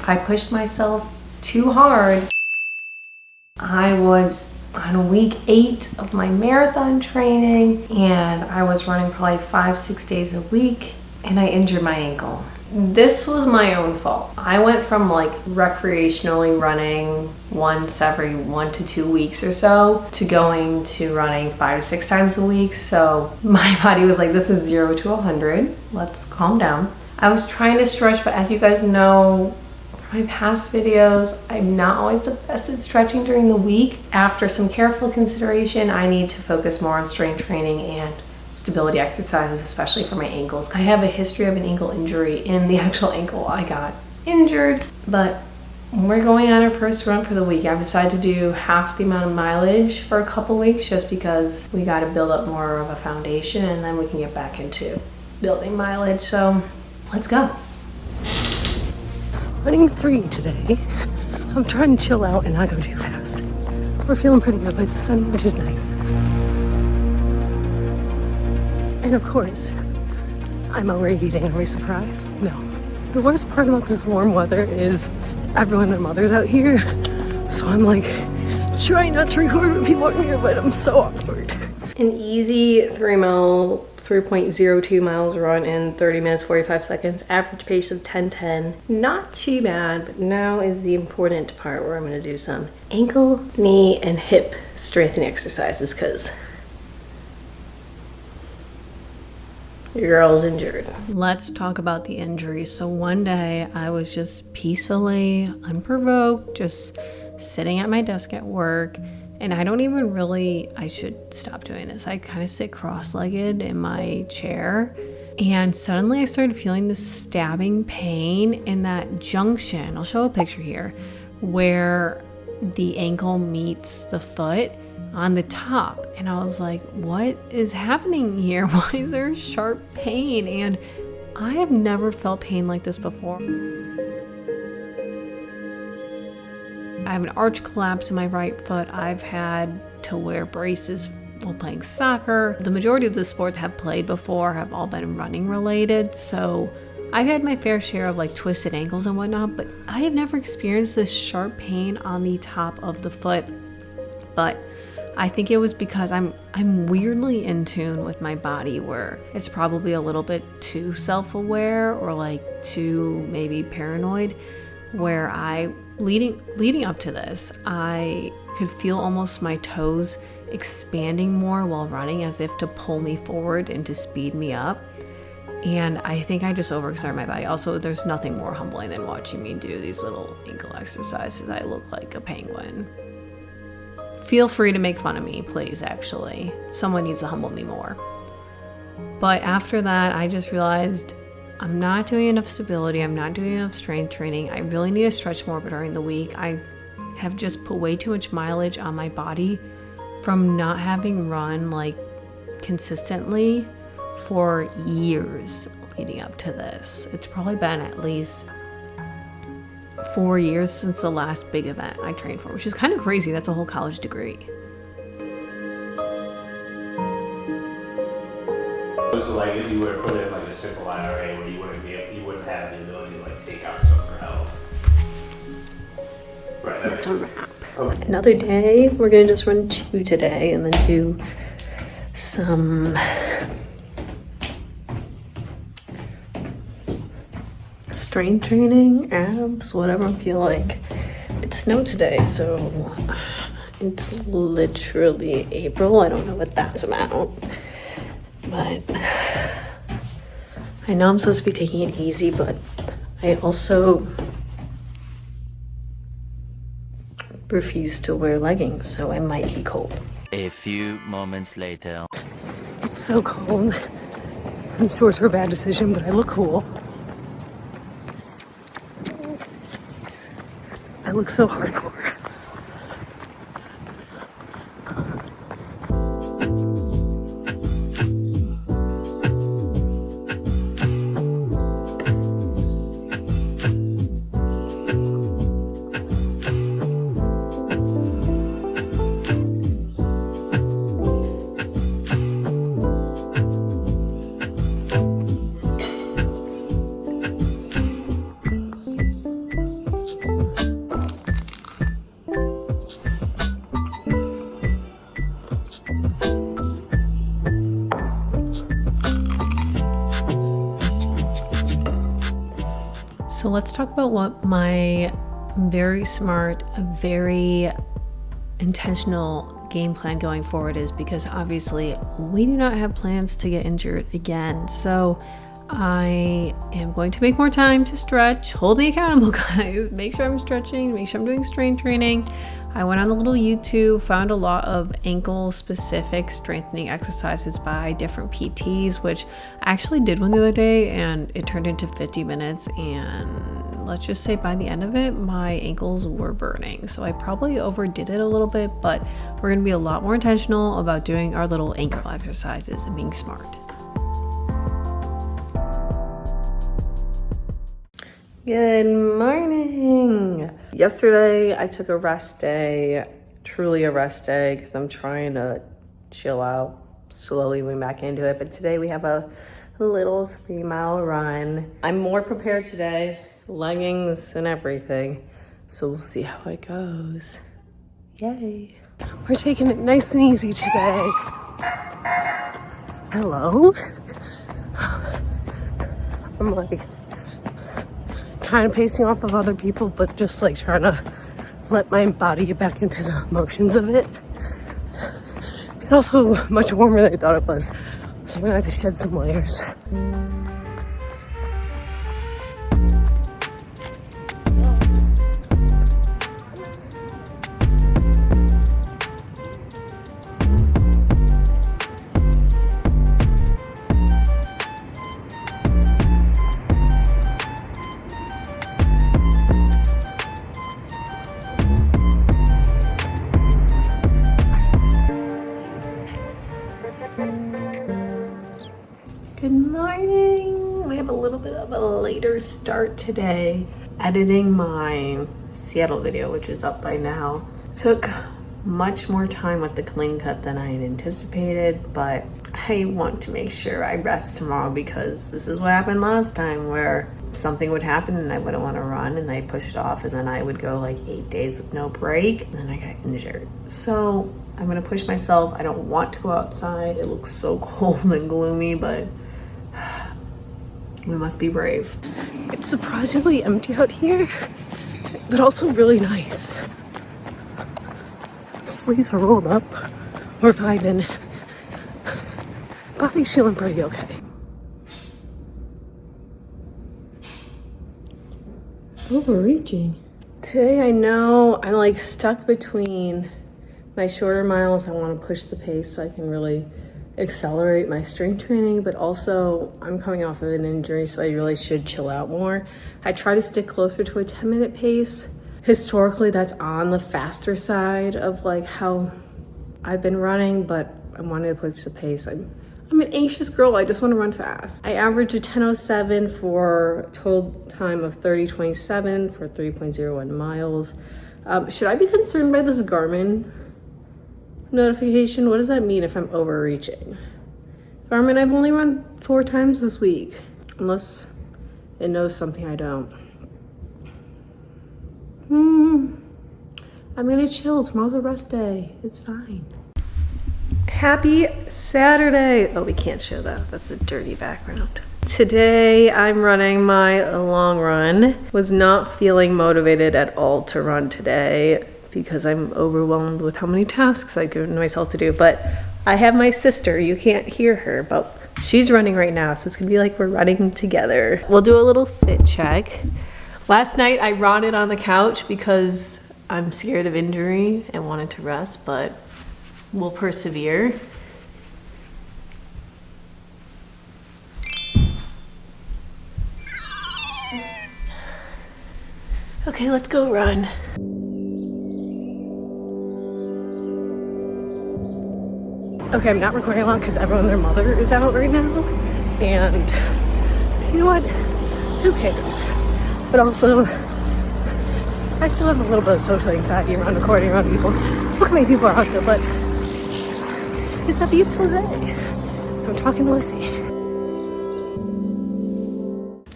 I pushed myself too hard. I was on week 8 of my marathon training and I was running probably 5-6 days a week and I injured my ankle. This was my own fault. I went from like recreationally running once every 1 to 2 weeks or so to going to running 5 to 6 times a week. So my body was like, this is 0 to 100. Let's calm down. I was trying to stretch, but as you guys know from my past videos, I'm not always the best at stretching during the week. After some careful consideration, I need to focus more on strength training and stability exercises, especially for my ankles. I have a history of an ankle injury in the actual ankle I got injured, but when we're going on our first run for the week, I've decided to do half the amount of mileage for a couple weeks just because we got to build up more of a foundation and then we can get back into building mileage. So let's go. Running 3 today. I'm trying to chill out and not go too fast. We're feeling pretty good, but it's sunny, which is nice. And of course, I'm overeating. Are we surprised? No. The worst part about this warm weather is everyone and their mother's out here. So I'm like trying not to record when people are here, but I'm so awkward. An easy 3.02 miles run in 30 minutes, 45 seconds. Average pace of 10:10. Not too bad, but now is the important part where I'm gonna do some ankle, knee, and hip strengthening exercises because your girl's injured. Let's talk about the injury. So one day I was just peacefully, unprovoked, just sitting at my desk at work. And I don't even really, I should stop doing this. I kind of sit cross-legged in my chair. And suddenly I started feeling this stabbing pain in that junction. I'll show a picture here where the ankle meets the foot on the top, and I was like, what is happening here? Why is there sharp pain? And I have never felt pain like this before. I have an arch collapse in my right foot. I've had to wear braces while playing soccer. The majority of the sports I've played before have all been running related, so I've had my fair share of like twisted ankles and whatnot, but I have never experienced this sharp pain on the top of the foot. But I think it was because I'm weirdly in tune with my body, where it's probably a little bit too self-aware or like too maybe paranoid, where leading up to this, I could feel almost my toes expanding more while running, as if to pull me forward and to speed me up. And I think I just overexerted my body. Also, there's nothing more humbling than watching me do these little ankle exercises. I look like a penguin. Feel free to make fun of me, please, actually. Someone needs to humble me more. But after that, I just realized I'm not doing enough stability. I'm not doing enough strength training. I really need to stretch more during the week. I have just put way too much mileage on my body from not having run like consistently for years leading up to this. It's probably been at least 4 years since the last big event I trained for, which is kind of crazy. That's a whole college degree. So like if you were to put in like a simple IRA where you wouldn't have the ability to like take out some for help. Right. That's a wrap. Okay. Another day. We're gonna just run 2 today and then do some strength training, abs, whatever I feel like. It snowed today, so it's literally April. I don't know what that's about, but I know I'm supposed to be taking it easy, but I also refuse to wear leggings, so I might be cold. A few moments later. It's so cold. I'm sure it's a bad decision, but I look cool. I look so hardcore. So let's talk about what my very smart, very intentional game plan going forward is, because obviously we do not have plans to get injured again. So I am going to make more time to stretch. Hold me accountable, guys. Make sure I'm stretching, make sure I'm doing strength training. I went on a little YouTube, found a lot of ankle specific strengthening exercises by different PTs, which I actually did one the other day and it turned into 50 minutes, and let's just say by the end of it my ankles were burning. So I probably overdid it a little bit, but we're going to be a lot more intentional about doing our little ankle exercises and being smart. Good morning. Yesterday I took a rest day, truly a rest day, because I'm trying to chill out, slowly went back into it. But today we have a little 3-mile run. I'm more prepared today, leggings and everything. So we'll see how it goes. Yay. We're taking it nice and easy today. Hello? I'm like kind of pacing off of other people, but just like trying to let my body get back into the motions of it. It's also much warmer than I thought it was, so I'm gonna have to shed some layers. Good morning. We have a little bit of a later start today. Editing my Seattle video, which is up by now, took much more time with the clean cut than I had anticipated, but I want to make sure I rest tomorrow, because this is what happened last time, where something would happen and I wouldn't want to run and I pushed it off, and then I would go like 8 days with no break and then I got injured. So I'm gonna push myself. I don't want to go outside. It looks so cold and gloomy, but we must be brave. It's surprisingly empty out here, but also really nice. Sleeves are rolled up. We're vibing. Body's feeling pretty okay. Overreaching. Today I know I'm like stuck between my shorter miles. I want to push the pace so I can really accelerate my strength training, but also I'm coming off of an injury, so I really should chill out more. I try to stick closer to a 10-minute pace. Historically, that's on the faster side of like how I've been running, but I wanted to push the pace. I'm an anxious girl. I just want to run fast. I averaged a 10:07 for a total time of 30:27 for 3.01 miles. Should I be concerned by this Garmin notification? What does that mean if I'm overreaching? Garmin, I've only run 4 times this week, unless it knows something I don't. I'm gonna chill. Tomorrow's a rest day. It's fine. Happy Saturday. Oh, we can't show that. That's a dirty background. Today I'm running my long run. Was not feeling motivated at all to run today, because I'm overwhelmed with how many tasks I've given myself to do. But I have my sister, you can't hear her, but she's running right now, so it's gonna be like we're running together. We'll do a little fit check. Last night I rotted on the couch because I'm scared of injury and wanted to rest, but we'll persevere. Okay, let's go run. Okay, I'm not recording a lot because everyone and their mother is out right now. And you know what? Who cares? But also, I still have a little bit of social anxiety around recording around people. Look how many people are out there, but it's a beautiful day. I'm talking to Lucy.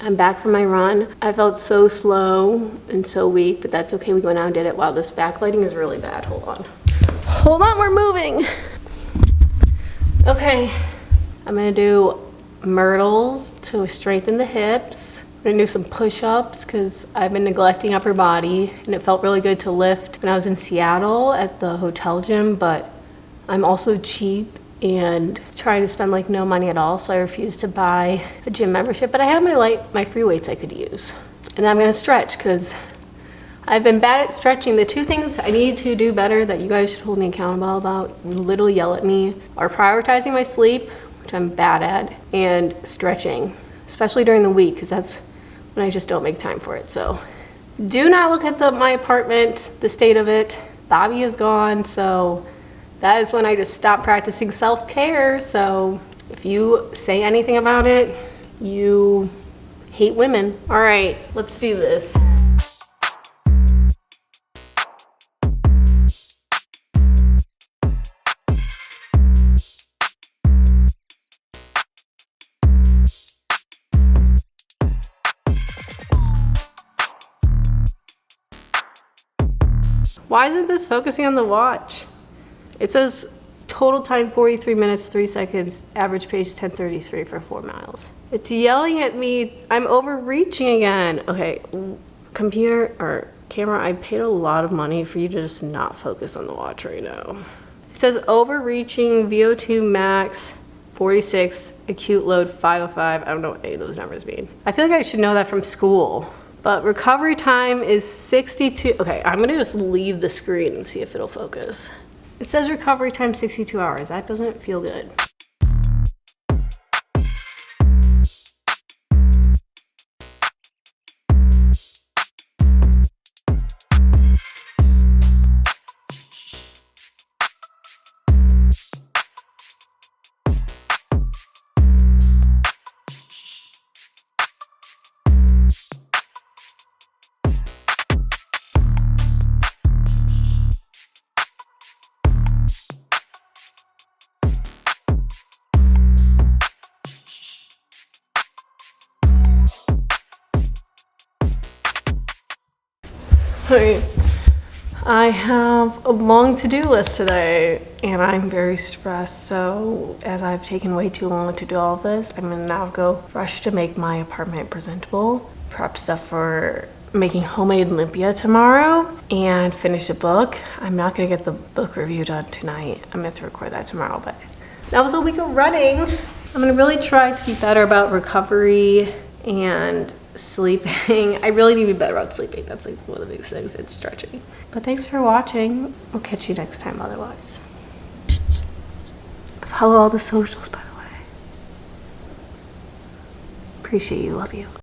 I'm back from my run. I felt so slow and so weak, but that's okay. We went out and did it. Wow, this backlighting is really bad. Hold on. Hold on, we're moving. Okay, I'm gonna do myrtles to strengthen the hips. We're gonna do some push-ups because I've been neglecting upper body and it felt really good to lift when I was in Seattle at the hotel gym, but I'm also cheap and trying to spend like no money at all, so I refused to buy a gym membership, but I have my free weights I could use. And then I'm gonna stretch because I've been bad at stretching. The two things I need to do better that you guys should hold me accountable about and literally yell at me are prioritizing my sleep, which I'm bad at, and stretching, especially during the week because that's when I just don't make time for it. So do not look at my apartment, the state of it. Bobby is gone, so that is when I just stopped practicing self-care. So if you say anything about it, you hate women. All right, let's do this. Why isn't this focusing on the watch? It says total time 43 minutes, 3 seconds, average pace 10:33 for 4 miles. It's yelling at me. I'm overreaching again. Okay, computer or camera, I paid a lot of money for you to just not focus on the watch right now. It says overreaching, VO2 max 46, acute load 505. I don't know what any of those numbers mean. I feel like I should know that from school. But recovery time is 62. Okay, I'm gonna just leave the screen and see if it'll focus. It says recovery time 62 hours. That doesn't feel good. Alright, I have a long to-do list today and I'm very stressed, so as I've taken way too long to do all of this, I'm gonna now go rush to make my apartment presentable, prep stuff for making homemade lumpia tomorrow, and finish a book. I'm not gonna get the book review done tonight. I'm gonna have to record that tomorrow, but that was a week of running. I'm gonna really try to be better about recovery and sleeping. I really need to be better about sleeping. That's like one of the biggest things. It's stretching. But thanks for watching. We'll catch you next time otherwise. Follow all the socials, by the way. Appreciate you. Love you.